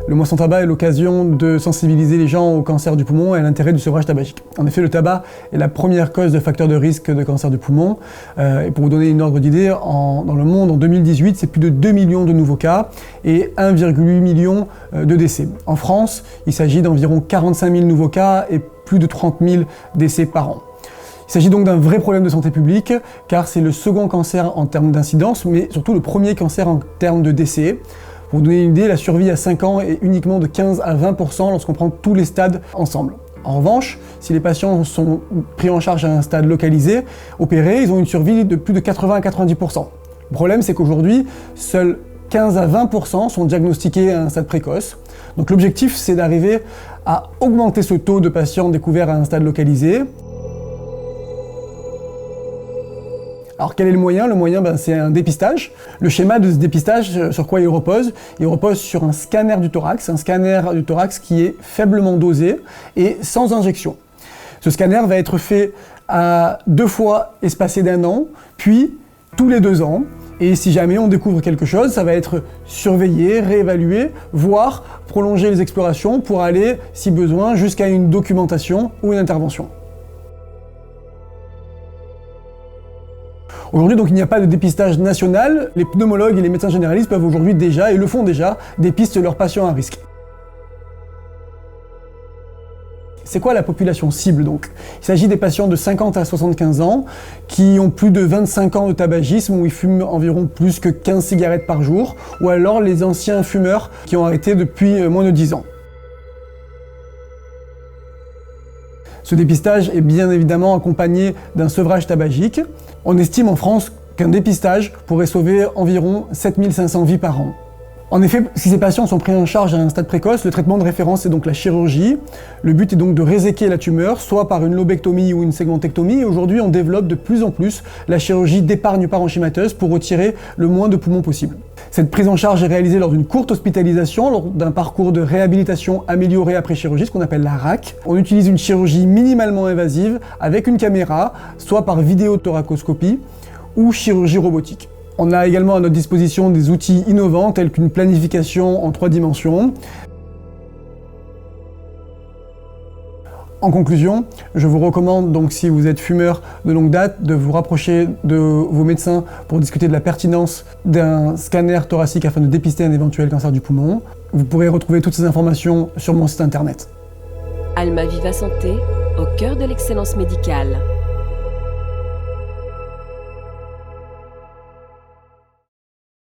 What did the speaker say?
Le mois sans tabac est l'occasion de sensibiliser les gens au cancer du poumon et à l'intérêt du sevrage tabagique. En effet, le tabac est la première cause de facteur de risque de cancer du poumon. Et pour vous donner une ordre d'idée, dans le monde, en 2018, c'est plus de 2 millions de nouveaux cas et 1,8 million de décès. En France, il s'agit d'environ 45 000 nouveaux cas et plus de 30 000 décès par an. Il s'agit donc d'un vrai problème de santé publique, car c'est le second cancer en termes d'incidence, mais surtout le premier cancer en termes de décès. Pour vous donner une idée, la survie à 5 ans est uniquement de 15 à 20% lorsqu'on prend tous les stades ensemble. En revanche, si les patients sont pris en charge à un stade localisé, opérés, ils ont une survie de plus de 80 à 90%. Le problème, c'est qu'aujourd'hui, seuls 15 à 20% sont diagnostiqués à un stade précoce. Donc l'objectif, c'est d'arriver à augmenter ce taux de patients découverts à un stade localisé. Alors quel est le moyen? Le moyen, c'est un dépistage. Le schéma de ce dépistage, sur quoi il repose? Il repose sur un scanner du thorax qui est faiblement dosé et sans injection. Ce scanner va être fait à 2 fois espacé d'1 an, puis tous les 2 ans. Et si jamais on découvre quelque chose, ça va être surveillé, réévalué, voire prolonger les explorations pour aller, si besoin, jusqu'à une documentation ou une intervention. Aujourd'hui, donc, il n'y a pas de dépistage national. Les pneumologues et les médecins généralistes peuvent aujourd'hui déjà, et le font déjà, dépister leurs patients à risque. C'est quoi la population cible donc? Il s'agit des patients de 50 à 75 ans qui ont plus de 25 ans de tabagisme, où ils fument environ plus que 15 cigarettes par jour, ou alors les anciens fumeurs qui ont arrêté depuis moins de 10 ans. Ce dépistage est bien évidemment accompagné d'un sevrage tabagique. On estime en France qu'un dépistage pourrait sauver environ 7500 vies par an. En effet, si ces patients sont pris en charge à un stade précoce, le traitement de référence est donc la chirurgie. Le but est donc de réséquer la tumeur, soit par une lobectomie ou une segmentectomie. Et aujourd'hui, on développe de plus en plus la chirurgie d'épargne parenchymateuse pour retirer le moins de poumons possible. Cette prise en charge est réalisée lors d'une courte hospitalisation, lors d'un parcours de réhabilitation amélioré après chirurgie, ce qu'on appelle la RAC. On utilise une chirurgie minimalement invasive avec une caméra, soit par vidéothoracoscopie ou chirurgie robotique. On a également à notre disposition des outils innovants tels qu'une planification en 3 dimensions. En conclusion, je vous recommande donc, si vous êtes fumeur de longue date, de vous rapprocher de vos médecins pour discuter de la pertinence d'un scanner thoracique afin de dépister un éventuel cancer du poumon. Vous pourrez retrouver toutes ces informations sur mon site internet. Almaviva Santé, au cœur de l'excellence médicale.